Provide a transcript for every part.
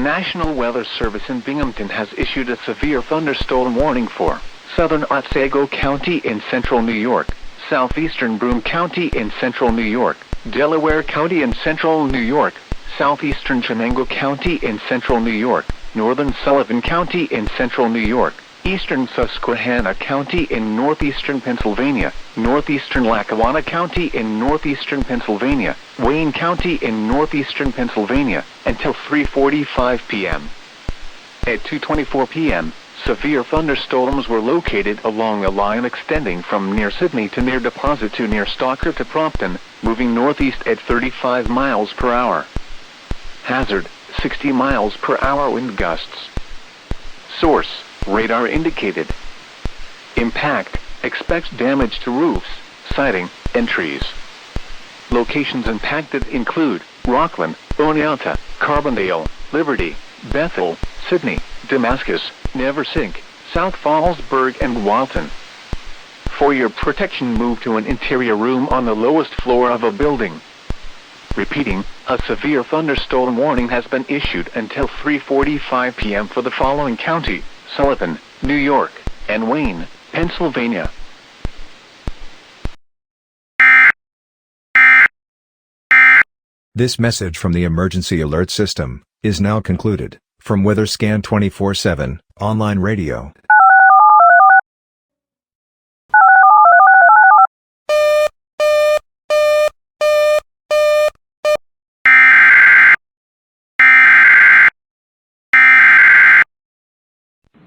National Weather Service in Binghamton has issued a severe thunderstorm warning for southern Otsego County in central New York, southeastern Broome County in central New York, Delaware County in central New York, southeastern Chenango County in central New York, northern Sullivan County in central New York, eastern Susquehanna County in northeastern Pennsylvania, northeastern Lackawanna County in northeastern Pennsylvania, Wayne County in northeastern Pennsylvania, until 3:45 p.m. At 2:24 p.m., severe thunderstorms were located along a line extending from near Sydney to near Deposit to near Stalker to Prompton, moving northeast at 35 miles per hour. Hazard, 60 miles per hour wind gusts. Source, radar indicated. Impact, expects damage to roofs, siding, and trees. Locations impacted include Rockland, Oneonta, Carbondale, Liberty, Bethel, Sydney, Damascus, Neversink, South Fallsburg, and Walton. For your protection, move to an interior room on the lowest floor of a building. Repeating, a severe thunderstorm warning has been issued until 3:45 p.m. for the following county: Sullivan, New York, and Wayne, Pennsylvania. This message from the Emergency Alert System is now concluded. From WeatherScan 24/7, online radio.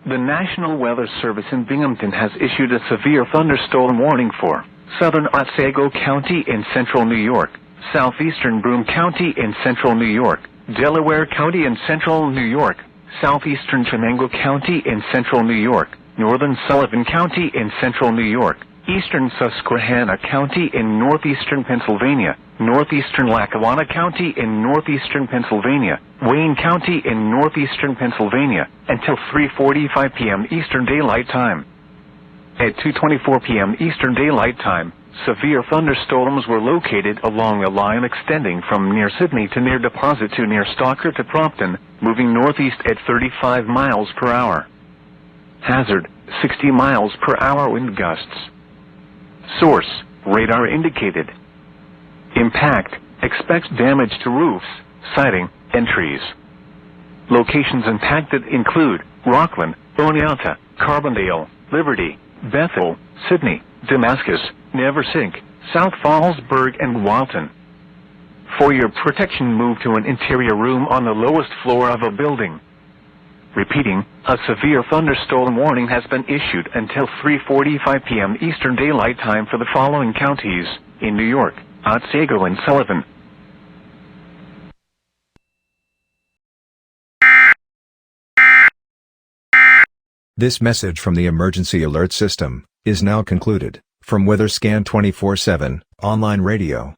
The National Weather Service in Binghamton has issued a severe thunderstorm warning for southern Otsego County in central New York, southeastern Broome County in central New York, Delaware County in central New York, southeastern Chenango County in central New York, northern Sullivan County in central New York, eastern Susquehanna County in northeastern Pennsylvania, northeastern Lackawanna County in northeastern Pennsylvania, Wayne County in northeastern Pennsylvania, until 3:45 p.m. Eastern Daylight Time. At 2:24 p.m. Eastern Daylight Time, severe thunderstorms were located along a line extending from near Sydney to near Deposit to near Stalker to Prompton, moving northeast at 35 miles per hour. Hazard, 60 miles per hour wind gusts. Source, radar indicated. Impact, expects damage to roofs, siding, and trees. Locations impacted include Rockland, Oneonta, Carbondale, Liberty, Bethel, Sydney, Damascus, Neversink, South Fallsburg, and Walton. For your protection, move to an interior room on the lowest floor of a building. Repeating, a severe thunderstorm warning has been issued until 3:45 p.m. Eastern Daylight Time for the following counties in New York: Otsego and Sullivan. This message from the Emergency Alert System is now concluded. From WeatherScan 24/7, online radio.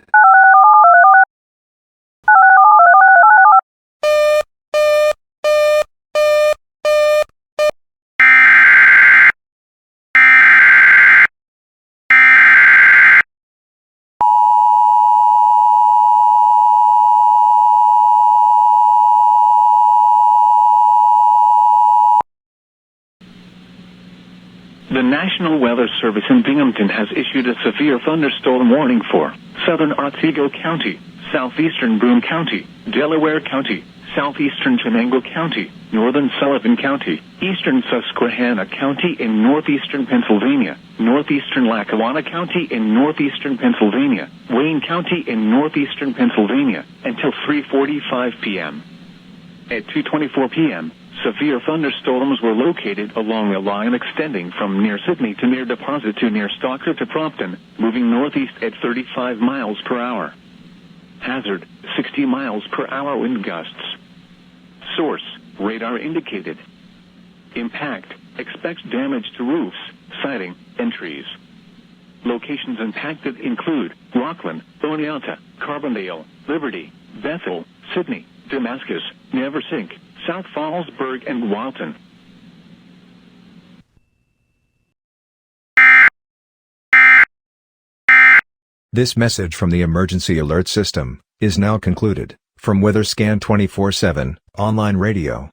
The National Weather Service in Binghamton has issued a severe thunderstorm warning for southern Otsego County, southeastern Broome County, Delaware County, southeastern Chenango County, northern Sullivan County, eastern Susquehanna County in northeastern Pennsylvania, northeastern Lackawanna County in northeastern Pennsylvania, Wayne County in northeastern Pennsylvania, until 3:45 p.m. At 2:24 p.m., severe thunderstorms were located along a line extending from near Sydney to near Deposit to near Stalker to Prompton, moving northeast at 35 miles per hour. Hazard, 60 miles per hour wind gusts. Source, radar indicated. Impact, expects damage to roofs, siding, and trees. Locations impacted include Rockland, Oneonta, Carbondale, Liberty, Bethel, Sydney, Damascus, Neversink, South Fallsburg, and Walton. This message from the Emergency Alert System is now concluded. From WeatherScan 24/7, online radio.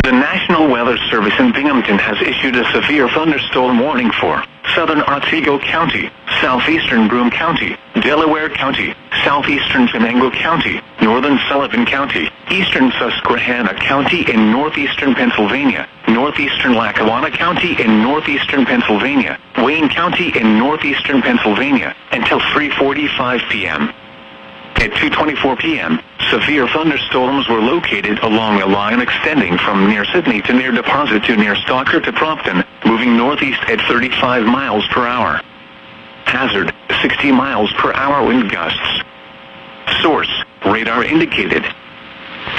The National Weather Service in Binghamton has issued a severe thunderstorm warning for southern Otsego County, southeastern Broome County, Delaware County, southeastern Chenango County, northern Sullivan County, eastern Susquehanna County in northeastern Pennsylvania, northeastern Lackawanna County in northeastern Pennsylvania, Wayne County in northeastern Pennsylvania, until 3:45 p.m. At 2:24 p.m., severe thunderstorms were located along a line extending from near Sydney to near Deposit to near Stalker to Prompton, moving northeast at 35 miles per hour. Hazard, 60 miles per hour wind gusts. Source, radar indicated.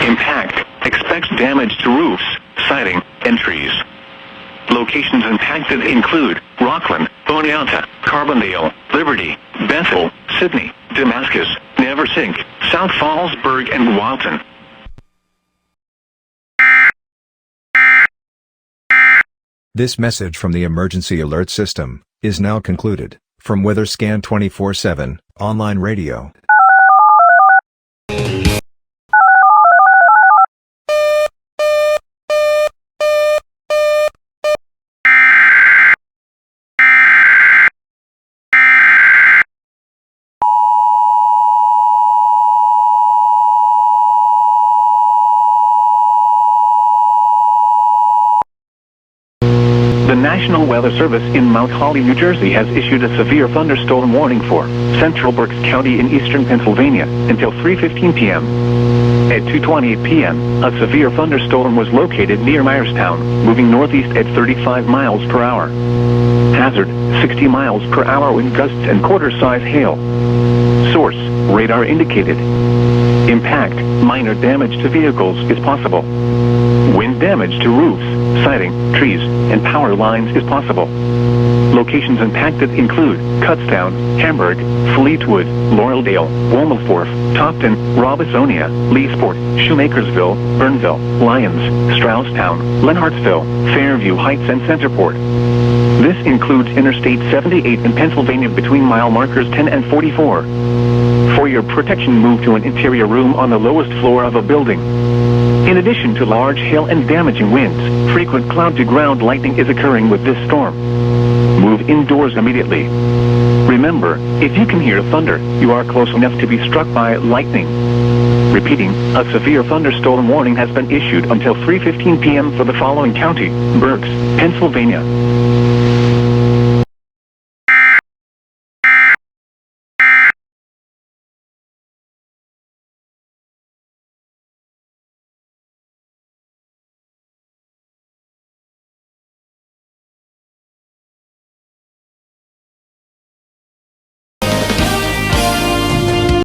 Impact, expects damage to roofs, siding, and trees. Locations impacted include Rockland, Oneonta, Carbondale, Liberty, Bethel, Sydney, Damascus, Neversink, South Fallsburg, and Walton. This message from the Emergency Alert System is now concluded. From WeatherScan 24/7 online radio. The National Weather Service in Mount Holly, New Jersey has issued a severe thunderstorm warning for central Berks County in eastern Pennsylvania until 3:15 p.m. At 2:28 p.m., a severe thunderstorm was located near Myerstown, moving northeast at 35 miles per hour. Hazard, 60 miles per hour wind gusts and quarter-size hail. Source, radar indicated. Impact, minor damage to vehicles is possible. Wind damage to roofs, siding, trees, and power lines is possible. Locations impacted include Kutztown, Hamburg, Fleetwood, Laureldale, Womelforth, Topton, Robisonia, Leesport, Shoemakersville, Burnville, Lyons, Strausstown, Lenhartsville, Fairview Heights, and Centerport. This includes Interstate 78 in Pennsylvania between mile markers 10 and 44. For your protection, move to an interior room on the lowest floor of a building. In addition to large hail and damaging winds, frequent cloud-to-ground lightning is occurring with this storm. Move indoors immediately. Remember, if you can hear thunder, you are close enough to be struck by lightning. Repeating, a severe thunderstorm warning has been issued until 3:15 p.m. for the following county: Berks, Pennsylvania.